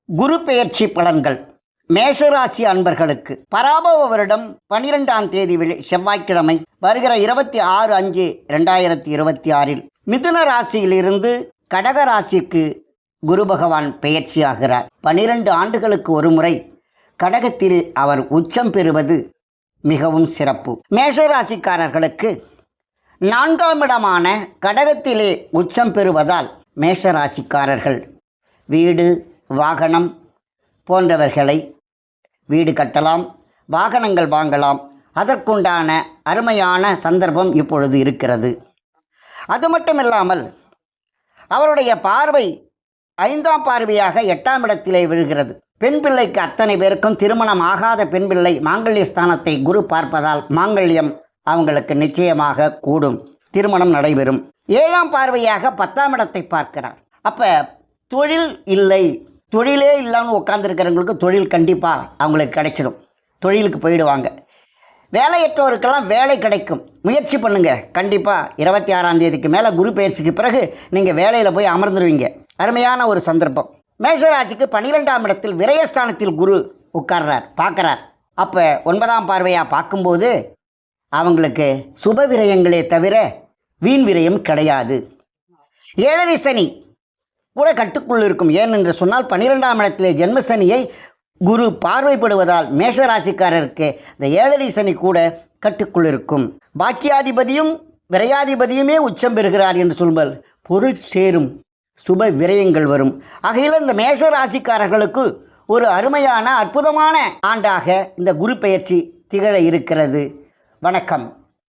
குரு பெயர்ச்சி பலன்கள் மேஷராசி அன்பர்களுக்கு பராபவ வருடம் 12ஆம் தேதி செவ்வாய்க்கிழமை வருகிற 26/5/2026 மிதுன ராசியிலிருந்து கடக ராசிக்கு குரு பகவான் பெயர்ச்சியாகிறார். 12 ஆண்டுகளுக்கு ஒரு முறை கடகத்தில் அவர் உச்சம் பெறுவது மிகவும் சிறப்பு. மேஷராசிக்காரர்களுக்கு 4ஆம் இடமான கடகத்திலே உச்சம் பெறுவதால் மேஷராசிக்காரர்கள் வீடு வாகனம் போன்றவர்களை வீடு கட்டலாம், வாகனங்கள் வாங்கலாம். அதற்குண்டான அருமையான சந்தர்ப்பம் இப்பொழுது இருக்கிறது. அது மட்டுமில்லாமல் அவருடைய பார்வை 5ஆம் பார்வையாக 8ஆம் இடத்திலே விழுகிறது. பெண் பிள்ளைக்கு அத்தனை பேருக்கும் திருமணம் ஆகாத பெண் பிள்ளை மாங்கல்ய ஸ்தானத்தை குரு பார்ப்பதால் மாங்கல்யம் அவங்களுக்கு நிச்சயமாக கூடும், திருமணம் நடைபெறும். 7ஆம் பார்வையாக 10ஆம் இடத்தை பார்க்கிறார். அப்போ தொழில் இல்லை, தொழிலே இல்லாமல் உட்காந்துருக்கிறவங்களுக்கு தொழில் கண்டிப்பாக அவங்களுக்கு கிடைச்சிடும், தொழிலுக்கு போயிடுவாங்க. வேலையற்றவருக்கெல்லாம் வேலை கிடைக்கும், முயற்சி பண்ணுங்கள். கண்டிப்பாக 26ஆம் தேதிக்கு மேலே குரு பெயர்ச்சிக்கு பிறகு நீங்கள் வேலையில் போய் அமர்ந்துடுவீங்க. அருமையான ஒரு சந்தர்ப்பம். மேஷராசிக்கு 12ஆம் இடத்தில் விரயஸ்தானத்தில் குரு உட்கார்றார், பார்க்குறார். அப்போ 9ஆம் பார்வையாக பார்க்கும்போது அவங்களுக்கு சுப விரயங்களே தவிர வீண் விரயம் கிடையாது. 7ரை சனி கூட கட்டுக்குள் இருக்கும். ஏனென்று சொன்னால் 12ஆம் இடத்திலே ஜென்மசனியை குரு பார்வைப்படுவதால் மேஷராசிக்காரருக்கு இந்த 7ரை சனி கூட கட்டுக்குள் இருக்கும். பாக்கியாதிபதியும் விரையாதிபதியுமே உச்சம் பெறுகிறார் என்று சொல்வார். பொருள் சேரும், சுப விரயங்கள் வரும். ஆகையில் இந்த மேஷராசிக்காரர்களுக்கு ஒரு அருமையான அற்புதமான ஆண்டாக இந்த குரு பெயர்ச்சி திகழ இருக்கிறது. வணக்கம்.